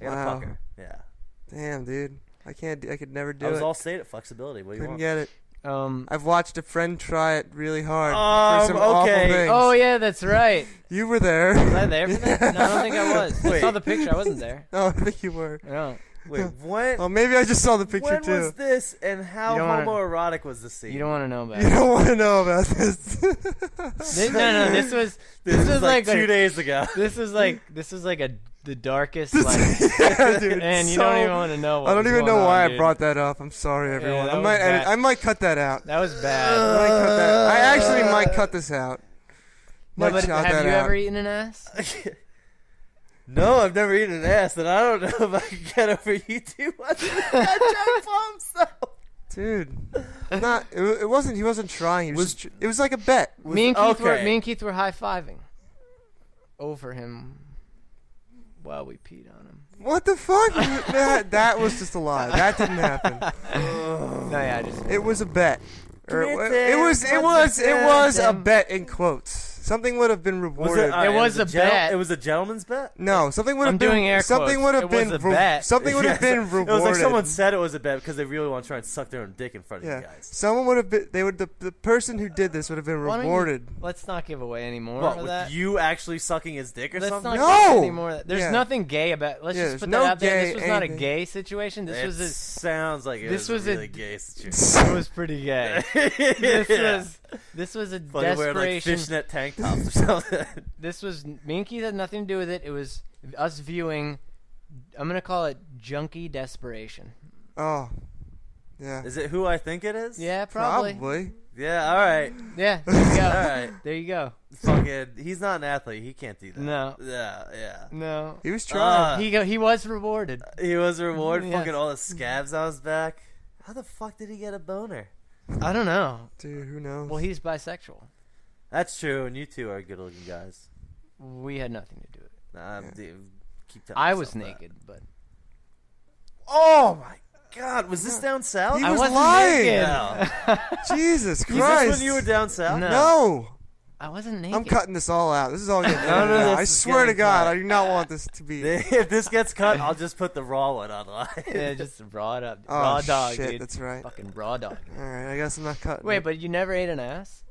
I got Wow. a pucker. Yeah. Damn, dude. I can't. I could never do I was it. all state at flexibility. What do you Couldn't want? get it. Um. I've watched a friend try it really hard for some awful okay. things. Oh yeah, that's right. You were there. Was I there for that? No, I don't think I was. I Wait. saw the picture. I wasn't there. Oh, I think you were. No. Wait, when? Oh, maybe I just saw the picture When too. was this, and how You don't wanna- homoerotic was the scene? You don't want to know about You it. don't want to know about this. No, this was This was like 2 a, days ago. this was like the darkest like, Yeah, dude, and you so- don't even want to know. What I don't was even know going why on, I dude. brought that up. I'm sorry, everyone. that I was might bad. I might cut that out. That was I bad. might cut that. I actually might cut this out. No, Might but shout have that you out. ever eaten an ass? No, I've never eaten an ass, and I don't know if I can get over you too much. That joke bombs, though. Dude, Not. It wasn't. He wasn't trying. It was like a bet. Me and Keith were high fiving over him while we peed on him. What the fuck? that was just a lie. That didn't happen. No, yeah, It was a bet. It was a bet in quotes. Something would have been rewarded. It was a bet. It was a gentleman's bet? No, something would have I'm been. doing air something quotes. would have It been. was a bet. Something would have been rewarded. It was like someone said it was a bet because they really want to try and suck their own dick in front of you guys. Someone would have been. They would. The person who did this would have been rewarded. Let's not give away any more What, of with that. you actually sucking his dick or something? Let's not give any more of that. There's Yeah. nothing gay about. Let's just put there's that out there. This no was not a anything. gay situation. This was a. Sounds like this was was a a- really gay situation. It was pretty gay. Yeah. This was a Fucking wearing like desperation. fishnet tank tops or something. This was me and Keith had nothing to do with it. It was us viewing. I'm gonna call it junkie desperation. Oh, yeah. Is it who I think it is? Yeah, probably. Probably. Yeah, all right. Yeah, there you go. All right. There you go. Fucking, he's not an athlete. He can't do that. No. Yeah. No. He was trying. He was rewarded. He was rewarded. Yes. Fucking all the scabs on his back. How the fuck did he get a boner? I don't know. Dude, who knows? Well, he's bisexual. That's true, and you two are good-looking guys. We had nothing to do with it. Nah, dude, keep telling I was myself that. naked, but Oh my God, was this down south? He I was wasn't lying. naked. No. Jesus Is Christ. this when you were down south? No. No. I wasn't naked. I'm cutting this all out. This is all getting None of edited out. this I is swear to getting God, cut. I do not want this to be. If this gets cut, I'll just put the raw one online. Yeah, just raw dog. Oh, Raw dog, shit, dude. that's right. Fucking raw dog. All right, I guess I'm not cutting. Wait, it. but you never ate an ass?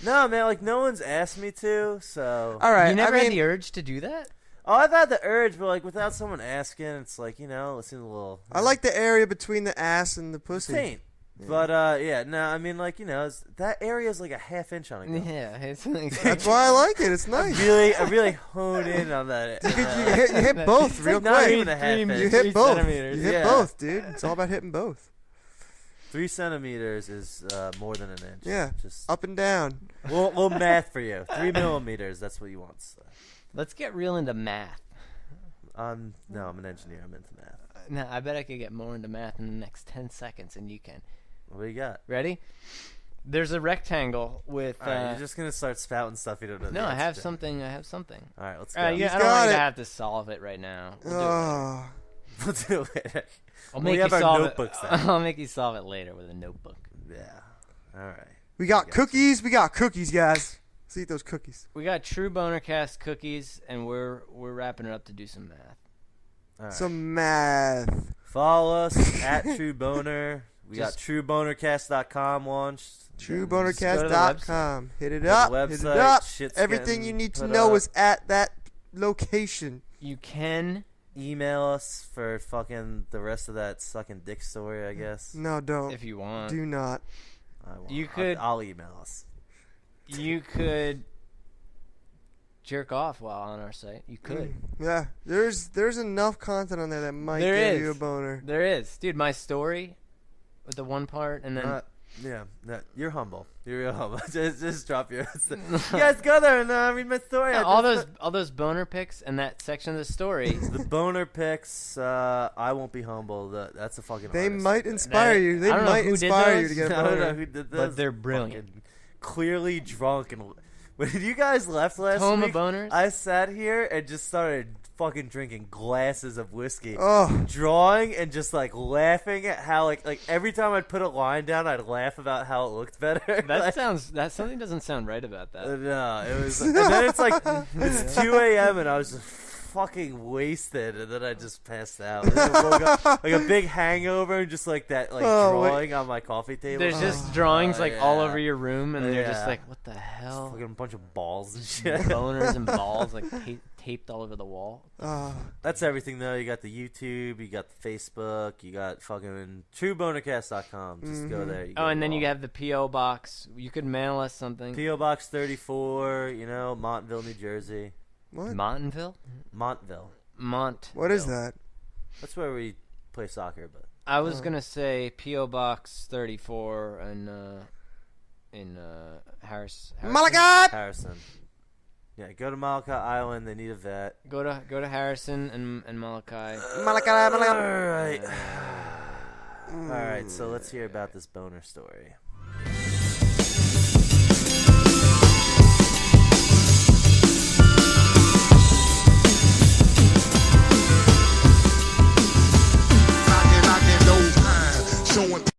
No, man, like no one's asked me to, so. All right, You never I had mean, the urge to do that? Oh, I've had the urge, but like without someone asking, it's like it seems a little. I like the area between the ass and the pussy. taint. Yeah. But yeah, no, I mean like that area is like a half inch on a girl. Yeah, it's like That's why I like it. It's nice. I really hone in on that. You hit both It's real like not quick. even a half inch. You hit both. centimeters. You hit Yeah. both, dude. It's all about hitting both. 3 centimeters is more than an inch. Yeah. Just Up and down. we'll math for you. 3 millimeters. That's what you want. So. Let's get real into math. No, I'm an engineer. I'm into math. No, I bet I could get more into math in the next 10 seconds than you can. What do you got? Ready? There's a rectangle with. All right, you're just gonna start spouting stuff you don't know. the No, I answer have to. something. I have something. All right, let's go. Yeah, I He's don't want got you to it. have to solve it right now. We'll do it later. Oh. We'll do it. I'll We make you have our solve notebooks it. then. I'll make you solve it later with a notebook. Yeah. All right. We got cookies. We got cookies, guys. Let's eat those cookies. We got True Bonercast cookies, and we're wrapping it up to do some math. All right. Some math. Follow us at True Boner. We got TrueBonercast.com launched. TrueBonercast.com. Hit it Go to up. the Hit it website. up. Shit's Everything getting you need to put know up. is at that location. You can. Email us for fucking the rest of that sucking dick story, I guess. No, don't. If you want. Do not. I won't. You could- I'll email us. You could jerk off while on our site. You could. Yeah, there's enough content on there that might There give you a is. boner. There is. Dude, my story with the one part, and then... Yeah, you're humble. You're real humble. just drop your. You guys go there and read my story. Yeah, all those boner pics and that section of the story. The boner pics. I won't be humble. That's a fucking. They artist. might inspire you. They I don't know might who did inspire you those. to get a I don't know boner. who did this, But they're brilliant. fucking Clearly drunk and. When you guys left last Toma week, boners? I sat here and just started fucking drinking glasses of whiskey. Oh, Drawing and just like laughing at how like every time I'd put a line down, I'd laugh about how it looked better. That something doesn't sound right about that. No, it was. And then it's like it's 2 a.m. and I was just fucking wasted, and then I just passed out. And then I woke up like a big hangover, and just like that drawing on my coffee table. There's just drawings like all yeah. over your room, and they're just Yeah. like, what the hell? Fucking a bunch of balls and shit. Boners and balls like taped all over the wall. That's everything though. You got the YouTube, you got the Facebook, you got fucking TrueBonercast.com. Just go there. You Oh, get and it then all. you have the P.O. box. You could mail us something. P.O. Box 34. Montville, New Jersey. what? Montville? Montville. What is that? That's where we play soccer, but. I was gonna say P.O. Box 34 in Harrison. Molokai! Harrison. Yeah, go to Molokai Island. They need a vet. Go to Harrison and Molokai. Molokai, Molokai. All right. All right, so let's hear about this boner story. Knocking those times, showing